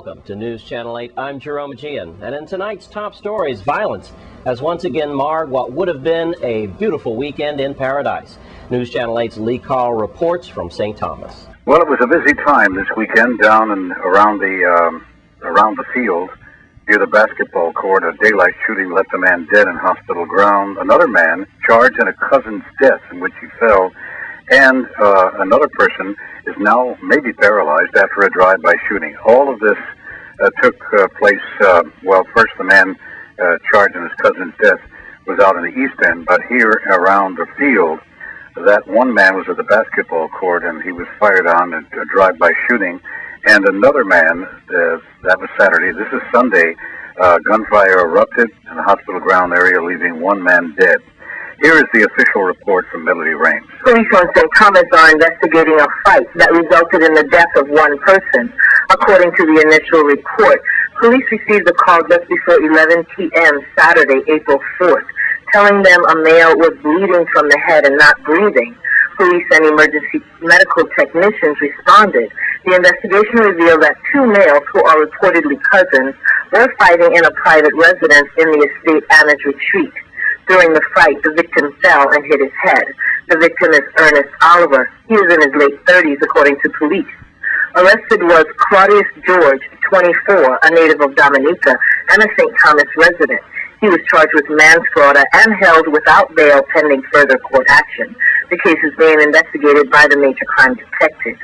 Welcome to News Channel 8. I'm Jerome Aegean, and in tonight's top stories, violence has once again marred what would have been a beautiful weekend in paradise. News Channel 8's Lee Carl reports from St. Thomas. Well, it was a busy time this weekend down and around the field near the basketball court. A daylight shooting left a man dead in hospital ground. Another man charged in a cousin's death in which he fell, and another person is now maybe paralyzed after a drive-by shooting. All of this took place, well, first the man charged in his cousin's death was out in the East End, but here around the field, that one man was at the basketball court and he was fired on in a drive-by shooting, and another man, that was Saturday, this is Sunday, gunfire erupted in the hospital ground area, leaving one man dead. Here is the official report from Melody Raines. Police on St. Thomas are investigating a fight that resulted in the death of one person. According to the initial report, police received a call just before 11 p.m. Saturday, April 4th, telling them a male was bleeding from the head and not breathing. Police and emergency medical technicians responded. The investigation revealed that two males, who are reportedly cousins, were fighting in a private residence in the estate Anna's Retreat. During the fight, the victim fell and hit his head. The victim is Ernest Oliver. He is in his late 30s, according to police. Arrested was Claudius George, 24, a native of Dominica, and a St. Thomas resident. He was charged with manslaughter and held without bail pending further court action. The case is being investigated by the major crime detectives.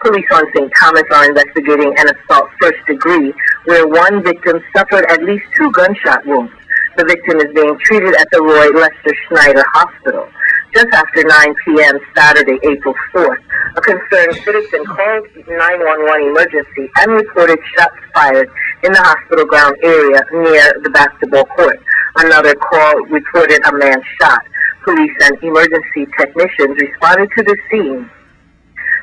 Police on St. Thomas are investigating an assault first degree, where one victim suffered at least 2 gunshot wounds. The victim is being treated at the Roy Lester Schneider Hospital. Just after 9 p.m. Saturday, April 4th, a concerned citizen called 911 emergency and reported shots fired in the hospital ground area near the basketball court. Another call reported a man shot. Police and emergency technicians responded to the scene.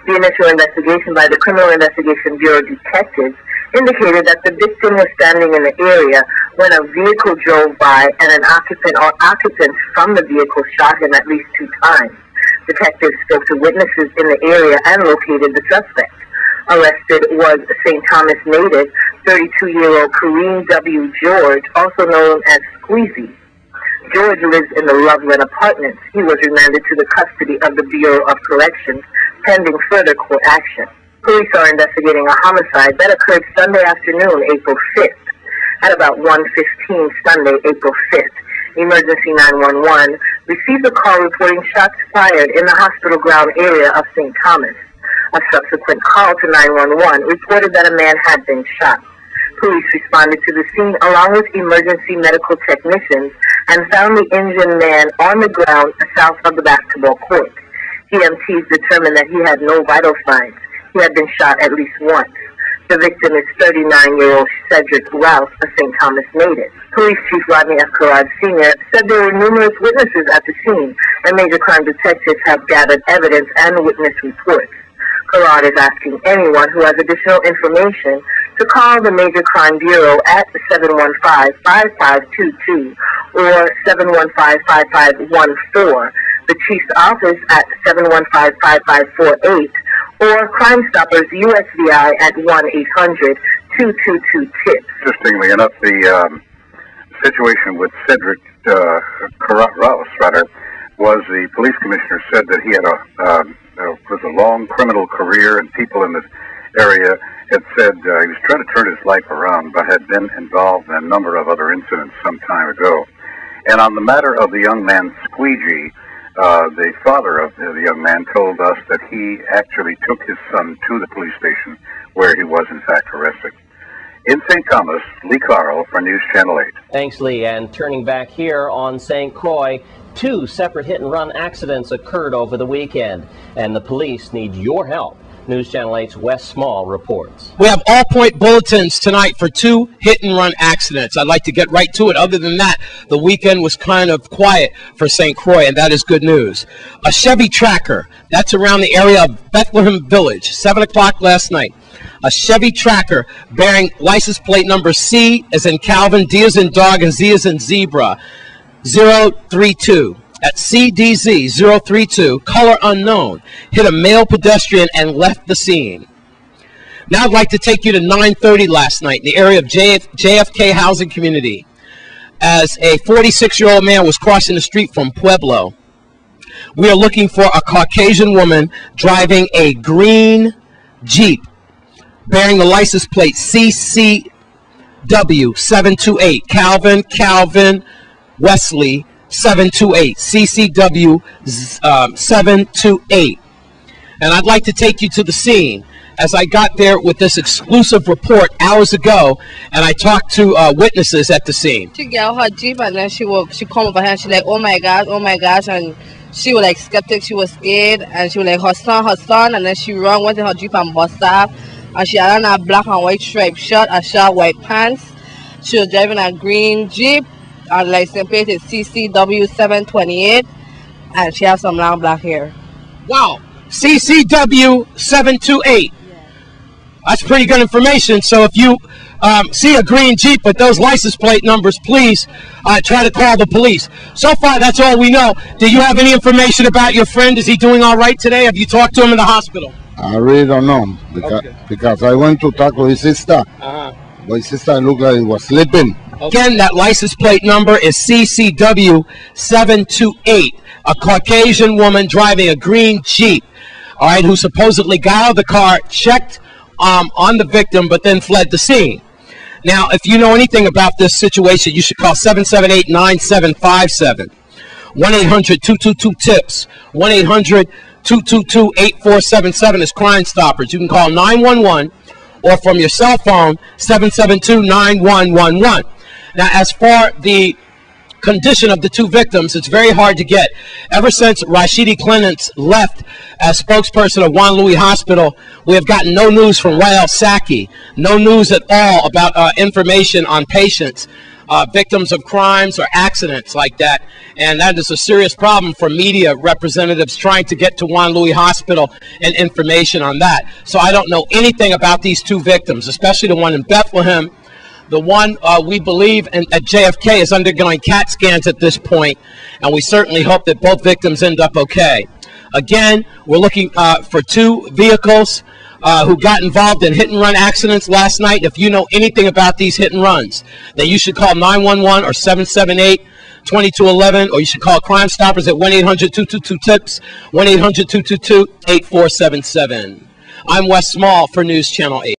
The initial investigation by the Criminal Investigation Bureau detectives indicated that the victim was standing in the area when a vehicle drove by and an occupant or occupants from the vehicle shot him at least 2 times. Detectives spoke to witnesses in the area and located the suspect. Arrested was St. Thomas native, 32-year-old Kareem W. George, also known as Squeezy. George lives in the Loveland Apartments. He was remanded to the custody of the Bureau of Corrections pending further court action. Police are investigating a homicide that occurred Sunday afternoon, April 5th. At about 1:15 Sunday, April 5th, Emergency 911 received a call reporting shots fired in the hospital ground area of St. Thomas. A subsequent call to 911 reported that a man had been shot. Police responded to the scene along with emergency medical technicians and found the injured man on the ground south of the basketball court. EMTs determined that he had no vital signs. He had been shot at least once. The victim is 39-year-old Cedric Rouse, a St. Thomas native. Police Chief Rodney F. Carrad Sr. said there were numerous witnesses at the scene, and major crime detectives have gathered evidence and witness reports. Carrad is asking anyone who has additional information to call the Major Crime Bureau at 715-5522 or 715-5514, the Chief's office at 715-5548, or Crime Stoppers USVI at 1-800-222-TIPS. Interestingly enough, the situation with Cedric Rouse, was the police commissioner said that he had was a long criminal career, and people in this area had said he was trying to turn his life around, but had been involved in a number of other incidents some time ago. And on the matter of the young man Squeegee, the father of the young man told us that he actually took his son to the police station where he was in fact arrested. In St. Thomas, Lee Carl for News Channel 8. Thanks, Lee. And turning back here on St. Croix, 2 separate hit-and-run accidents occurred over the weekend, and the police need your help. News Channel 8's Wes Small reports. We have all-point bulletins tonight for 2 hit-and-run accidents. I'd like to get right to it. Other than that, the weekend was kind of quiet for St. Croix, and that is good news. A Chevy Tracker, that's around the area of Bethlehem Village, 7 o'clock last night. A Chevy Tracker bearing license plate number C as in Calvin, D as in dog, and Z as in zebra, 032. At CDZ 032, color unknown, hit a male pedestrian and left the scene. Now I'd like to take you to 9:30 last night in the area of JFK housing community, as a 46-year-old man was crossing the street from Pueblo. We are looking for a Caucasian woman driving a green Jeep bearing the license plate CCW728, Calvin Wesley 728, CCW 728. And I'd like to take you to the scene, as I got there with this exclusive report hours ago, and I talked to witnesses at the scene. She got her Jeep, and then she come over here and she like, oh my gosh, and she was like skeptic, she was scared, and she was like, her son, and then she went in her Jeep and bust off, and she had on a black and white striped shirt, a short white pants. She was driving a green Jeep, and license plate is CCW 728, and she has some long black hair. Wow, CCW 728. That's pretty good information. So if you see a green Jeep with those license plate numbers, please try to call the police. So far, that's all we know. Do you have any information about your friend? Is he doing all right today? Have you talked to him in the hospital? I really don't know, because I went to talk to his sister. But his sister looked like he was sleeping. Again, that license plate number is CCW 728, a Caucasian woman driving a green Jeep, all right, who supposedly got out of the car, checked on the victim, but then fled the scene. Now, if you know anything about this situation, you should call 778-9757, 1-800-222-TIPS, 1-800-222-8477 is Crime Stoppers. You can call 911 or from your cell phone, 772-9111. Now, as for the condition of the two victims, it's very hard to get. Ever since Rashidi Clements left as spokesperson of Juan Louis Hospital, we have gotten no news from Rael Saki, no news at all about information on patients, victims of crimes or accidents like that. And that is a serious problem for media representatives trying to get to Juan Louis Hospital and information on that. So I don't know anything about these two victims, especially the one in Bethlehem. The one we believe at JFK is undergoing CAT scans at this point, and we certainly hope that both victims end up okay. Again, we're looking for two vehicles who got involved in hit-and-run accidents last night. If you know anything about these hit-and-runs, then you should call 911 or 778-2211, or you should call Crime Stoppers at 1-800-222-TIPS, 1-800-222-8477. I'm Wes Small for News Channel 8.